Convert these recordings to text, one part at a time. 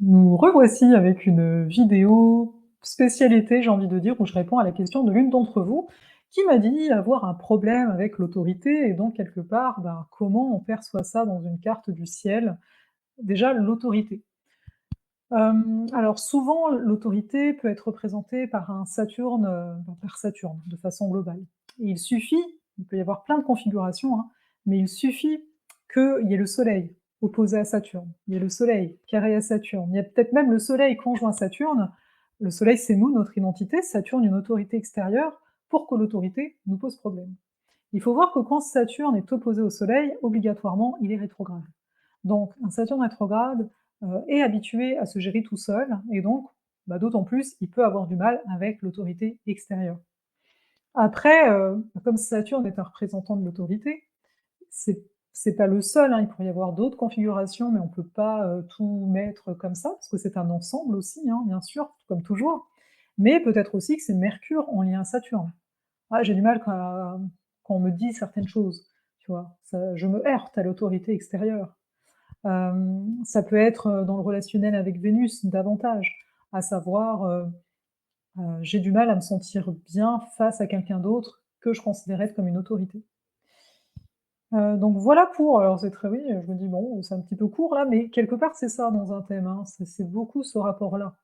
Nous revoici avec une vidéo spécialité, j'ai envie de dire, où je réponds à la question de l'une d'entre vous qui m'a dit avoir un problème avec l'autorité et donc quelque part, ben, comment on perçoit ça dans une carte du ciel? Déjà l'autorité. Alors souvent l'autorité peut être représentée par un Saturne, par Saturne de façon globale. Et il peut y avoir plein de configurations, hein, mais il suffit qu'il y ait le Soleil opposé à Saturne, il y ait le Soleil carré à Saturne, il y a peut-être même le Soleil conjoint Saturne. Le Soleil, c'est nous, notre identité, Saturne, une autorité extérieure, pour que l'autorité nous pose problème. Il faut voir que quand Saturne est opposé au Soleil, obligatoirement, il est rétrograde. Donc un Saturne rétrograde, est habitué à se gérer tout seul et donc, bah, d'autant plus, il peut avoir du mal avec l'autorité extérieure. Après, comme Saturne est un représentant de l'autorité, c'est c'est pas le seul, hein, il pourrait y avoir d'autres configurations, mais on peut pas, tout mettre comme ça, parce que c'est un ensemble aussi, hein, bien sûr, comme toujours. Mais peut-être aussi que c'est Mercure en lien à Saturne. Ah, j'ai du mal quand on me dit certaines choses, tu vois? Ça je me heurte à l'autorité extérieure. Ça peut être, dans le relationnel avec Vénus davantage, à savoir, j'ai du mal à me sentir bien face à quelqu'un d'autre que je considérais comme une autorité. Donc voilà pour alors c'est très oui, je me dis: «Bon, c'est un petit peu court là», mais quelque part c'est ça dans un thème, hein, c'est beaucoup ce rapport-là.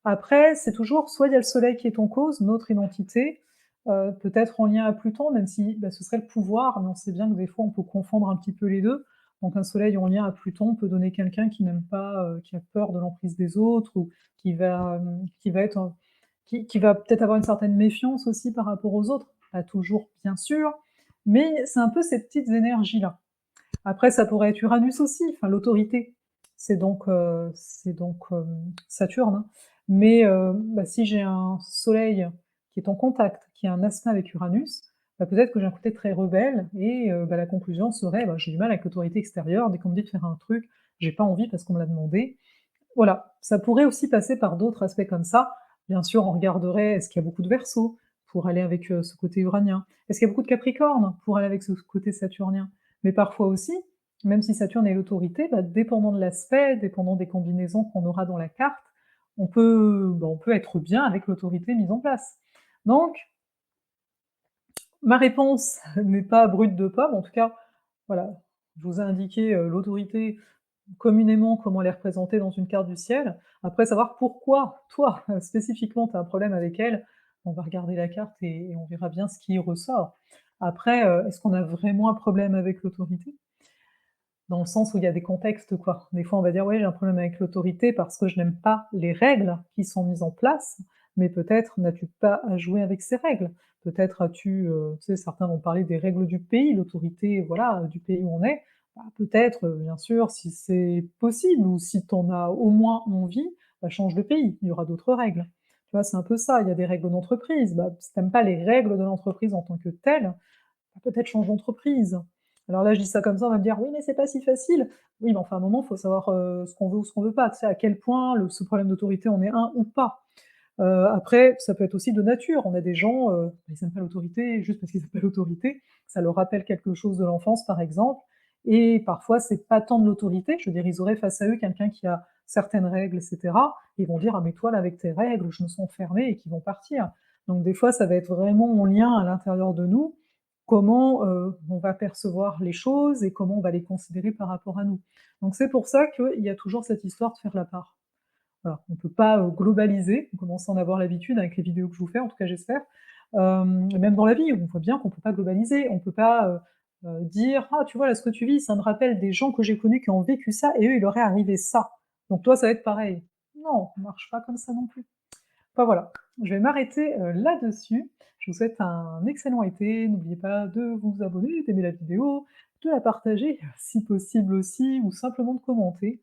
Après, c'est toujours soit il y a le soleil qui est en cause, notre identité, peut-être en lien à Pluton, même si, bah, ce serait le pouvoir, mais on sait bien que des fois on peut confondre un petit peu les 2. Donc un soleil en lien à Pluton peut donner quelqu'un qui n'aime pas, qui a peur de l'emprise des autres ou qui va être, qui va peut-être avoir une certaine méfiance aussi par rapport aux autres. Pas toujours, bien sûr, mais c'est un peu ces petites énergies-là. Après ça pourrait être Uranus aussi, enfin l'autorité. Saturne, hein. Mais, bah, si j'ai un soleil qui est en contact, qui a un aspect avec Uranus, bah, peut-être que j'ai un côté très rebelle et bah, la conclusion serait, bah, j'ai du mal avec l'autorité extérieure, dès qu'on me dit de faire un truc, j'ai pas envie parce qu'on me l'a demandé. Voilà, ça pourrait aussi passer par d'autres aspects comme ça. Bien sûr, on regarderait est-ce qu'il y a beaucoup de Verseau pour aller avec, ce côté uranien? Est-ce qu'il y a beaucoup de Capricorne pour aller avec ce côté saturnien? Mais parfois aussi, même si Saturne est l'autorité, bah, dépendant de l'aspect, dépendant des combinaisons qu'on aura dans la carte, on peut être bien avec l'autorité mise en place. Donc ma réponse n'est pas brute de pomme, en tout cas, voilà, je vous ai indiqué, l'autorité communément comment elle est représentée dans une carte du ciel. Après savoir pourquoi toi, spécifiquement, tu as un problème avec elle, on va regarder la carte et on verra bien ce qui ressort. Après, est-ce qu'on a vraiment un problème avec l'autorité? Dans le sens où il y a des contextes, quoi. Des fois, on va dire: «Ouais, j'ai un problème avec l'autorité parce que je n'aime pas les règles qui sont mises en place», mais peut-être n'as-tu pas à jouer avec ces règles. Peut-être as-tu, tu sais, certains vont parler des règles du pays, l'autorité, voilà, du pays où on est. Bah, peut-être, bien sûr, si c'est possible ou si tu en as au moins envie, bah, change de pays, il y aura d'autres règles. Tu vois, c'est un peu ça. Il y a des règles d'entreprise, bah, si tu aimes pas les règles de l'entreprise en tant que telles, bah, peut-être change d'entreprise. Alors là, je dis ça comme ça, on va me dire: «Oui, mais c'est pas si facile». Oui, mais enfin, à un moment, il faut savoir, ce qu'on veut ou ce qu'on veut pas. Tu sais, à quel point ce problème d'autorité en est un ou pas. Après, ça peut être aussi de nature. On a des gens, ils aiment pas l'autorité juste parce qu'ils aiment pas l'autorité. Ça leur rappelle quelque chose de l'enfance, par exemple, et parfois, c'est pas tant de l'autorité. Je veux dire, ils auraient face à eux quelqu'un qui a certaines règles et cetera. Ils vont dire: «Ah mais toi, là, avec tes règles, je me sens enfermé» et qu'ils vont partir. Donc des fois, ça va être vraiment en lien à l'intérieur de nous, comment, on va percevoir les choses et comment on va les considérer par rapport à nous. Donc c'est pour ça qu'il y a toujours cette histoire de faire la part. Voilà, on peut pas, globaliser, on commence à en avoir l'habitude avec les vidéos que je vous fais, en tout cas j'espère. Même dans la vie, on voit bien qu'on peut pas globaliser, on peut pas, dire: «Ah tu vois là ce que tu vis, ça me rappelle des gens que j'ai connus qui ont vécu ça et eux il leur est arrivé ça, donc toi ça va être pareil». Non, on marche pas comme ça non plus. Enfin voilà, je vais m'arrêter, là-dessus. Je vous souhaite un excellent été. N'oubliez pas de vous abonner, d'aimer la vidéo, de la partager si possible aussi ou simplement de commenter.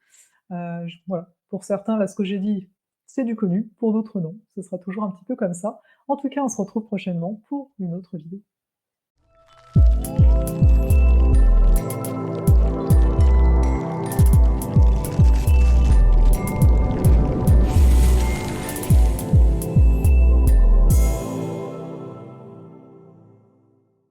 J voilà, pour certains, là, ce que j'ai dit, c'est du connu, pour d'autres non. Ce sera toujours un petit peu comme ça. En tout cas, on se retrouve prochainement pour une autre vidéo.